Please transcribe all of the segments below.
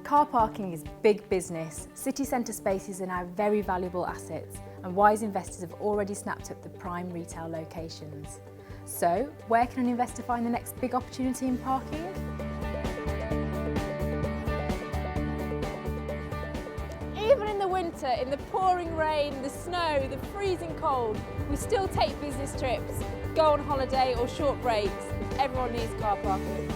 Car parking is big business. City centre spaces are now very valuable assets, and wise investors have already snapped up the prime retail locations. So, where can an investor find the next big opportunity in parking? Even in the winter, in the pouring rain, the snow, the freezing cold, we still take business trips, go on holiday or short breaks. Everyone needs car parking.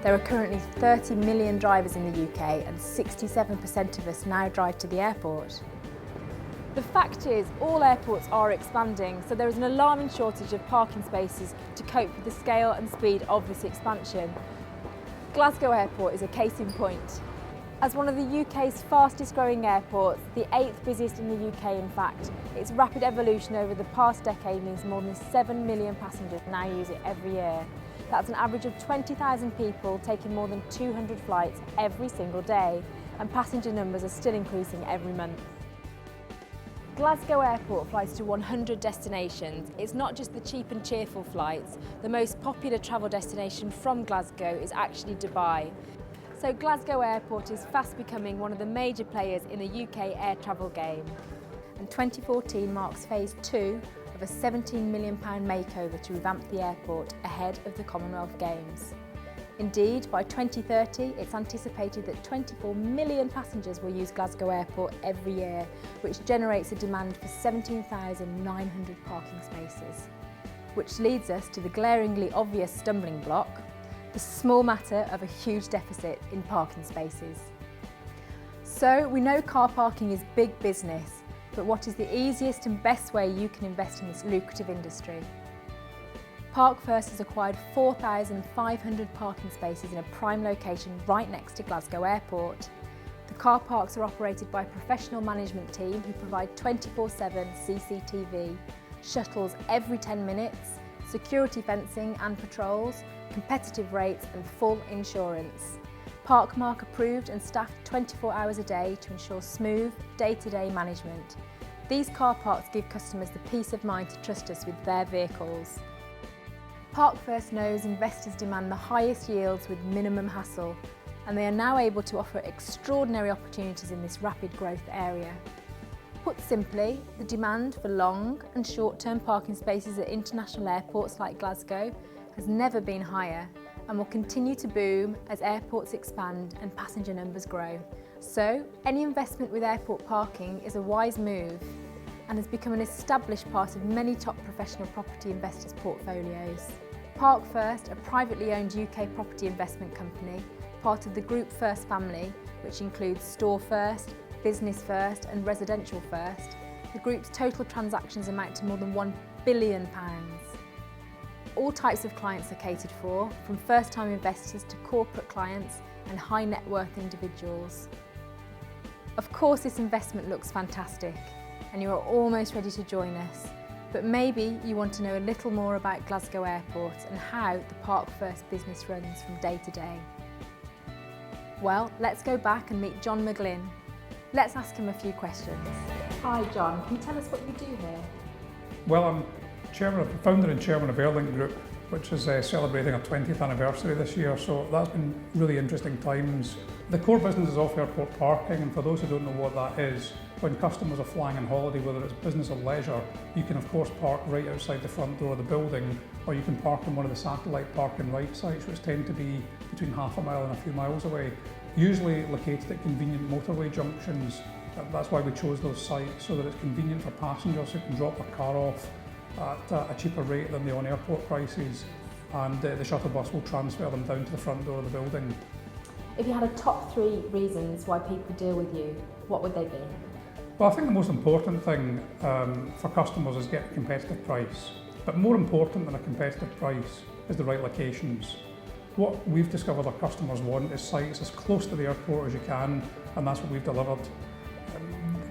There are currently 30 million drivers in the UK, and 67% of us now drive to the airport. The fact is, all airports are expanding, so there is an alarming shortage of parking spaces to cope with the scale and speed of this expansion. Glasgow Airport is a case in point. As one of the UK's fastest growing airports, the 8th busiest in the UK in fact, its rapid evolution over the past decade means more than 7 million passengers now use it every year. That's an average of 20,000 people taking more than 200 flights every single day, and passenger numbers are still increasing every month. Glasgow Airport flies to 100 destinations. It's not just the cheap and cheerful flights. The most popular travel destination from Glasgow is actually Dubai. So Glasgow Airport is fast becoming one of the major players in the UK air travel game. And 2014 marks phase 2 of a £17 million makeover to revamp the airport ahead of the Commonwealth Games. Indeed, by 2030, it's anticipated that 24 million passengers will use Glasgow Airport every year, which generates a demand for 17,900 parking spaces. Which leads us to the glaringly obvious stumbling block, the small matter of a huge deficit in parking spaces. So we know car parking is big business, but what is the easiest and best way you can invest in this lucrative industry? Park First has acquired 4,500 parking spaces in a prime location right next to Glasgow Airport. The car parks are operated by a professional management team who provide 24/7 CCTV, shuttles every 10 minutes, security fencing and patrols, competitive rates and full insurance. Parkmark approved and staffed 24 hours a day to ensure smooth, day-to-day management. These car parks give customers the peace of mind to trust us with their vehicles. Park First knows investors demand the highest yields with minimum hassle, and they are now able to offer extraordinary opportunities in this rapid growth area. Put simply, the demand for long and short-term parking spaces at international airports like Glasgow has never been higher and will continue to boom as airports expand and passenger numbers grow. So, any investment with airport parking is a wise move and has become an established part of many top professional property investors' portfolios. Park First, a privately owned UK property investment company, part of the Group First family, which includes Store First, Business First and Residential First, the group's total transactions amount to more than £1 billion. All types of clients are catered for, from first-time investors to corporate clients and high net worth individuals. Of course, this investment looks fantastic and you are almost ready to join us, but maybe you want to know a little more about Glasgow Airport and how the Park First business runs from day to day. Well, let's go back and meet John McGlynn. Let's ask him a few questions. Hi John, can you tell us what you do here? Well, I'm founder and chairman of Airlink Group, which is celebrating our 20th anniversary this year, so that's been really interesting times. The core business is off-airport parking, and for those who don't know what that is, when customers are flying on holiday, whether it's business or leisure, you can of course park right outside the front door of the building, or you can park in one of the satellite park and ride sites, which tend to be between half a mile and a few miles away, usually located at convenient motorway junctions. That's why we chose those sites, so that it's convenient for passengers who can drop their car off at a cheaper rate than the on-airport prices, and the shuttle bus will transfer them down to the front door of the building. If you had a top 3 reasons why people deal with you, what would they be? Well, I think the most important thing for customers is get a competitive price. But more important than a competitive price is the right locations. What we've discovered our customers want is sites as close to the airport as you can, and that's what we've delivered.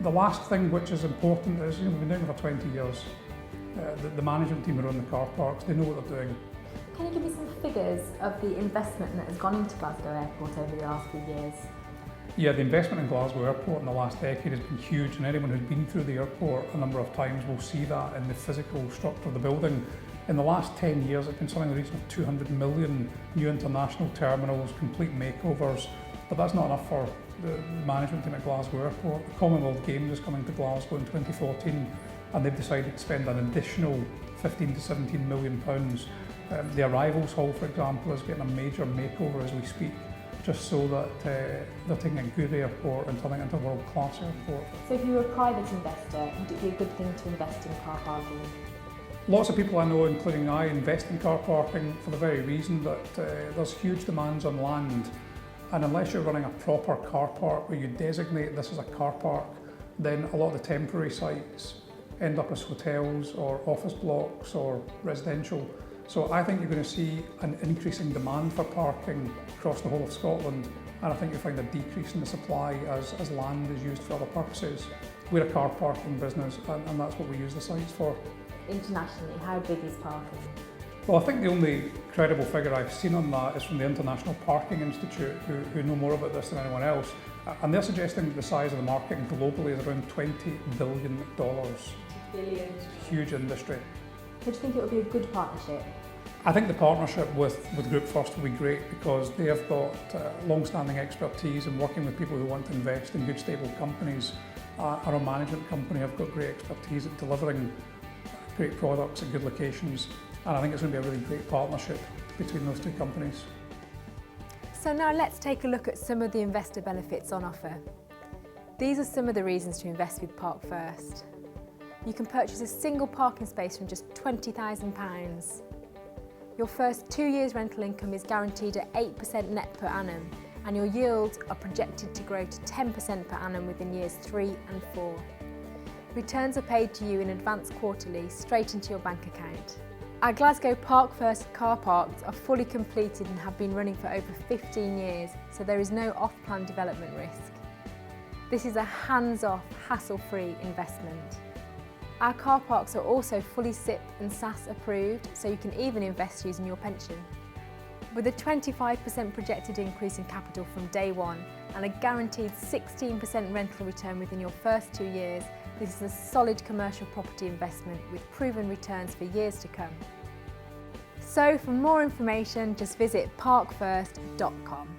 The last thing which is important is, we've been doing it for 20 years. The management team who run the car parks, they know what they're doing. Can you give me some figures of the investment that has gone into Glasgow Airport over the last few years? Yeah, the investment in Glasgow Airport in the last decade has been huge, and anyone who's been through the airport a number of times will see that in the physical structure of the building. In the last 10 years, it's been something in the region of 200 million new international terminals, complete makeovers, but that's not enough for the management team at Glasgow Airport. The Commonwealth Games is coming to Glasgow in 2014, and they've decided to spend an additional 15 to 17 million pounds. The arrivals hall, for example, is getting a major makeover as we speak, just so that they're taking a good airport and turning it into a world-class airport. So if you were a private investor, would it be a good thing to invest in car parking? Lots of people I know, including I, invest in car parking for the very reason that there's huge demands on land, and unless you're running a proper car park where you designate this as a car park, then a lot of the temporary sites end up as hotels or office blocks or residential. So I think you're going to see an increasing demand for parking across the whole of Scotland, and I think you'll find a decrease in the supply as land is used for other purposes. We're a car parking business, and that's what we use the sites for. Internationally, how big is parking? Well, I think the only credible figure I've seen on that is from the International Parking Institute, who know more about this than anyone else, and they're suggesting that the size of the market globally is around $20 billion. Billion. Huge industry. So do you think it would be a good partnership? I think the partnership with Group First will be great because they have got long-standing expertise in working with people who want to invest in good, stable companies. Our management company have got great expertise at delivering great products at good locations, and I think it's going to be a really great partnership between those two companies. So now let's take a look at some of the investor benefits on offer. These are some of the reasons to invest with Park First. You can purchase a single parking space from just £20,000. Your first 2 years rental income is guaranteed at 8% net per annum, and your yields are projected to grow to 10% per annum within years 3 and 4. Returns are paid to you in advance quarterly, straight into your bank account. Our Glasgow Park First car parks are fully completed and have been running for over 15 years, so there is no off-plan development risk. This is a hands-off, hassle-free investment. Our car parks are also fully SIP and SAS approved, so you can even invest using your pension. With a 25% projected increase in capital from day one and a guaranteed 16% rental return within your first 2 years, this is a solid commercial property investment with proven returns for years to come. So for more information, just visit parkfirst.com.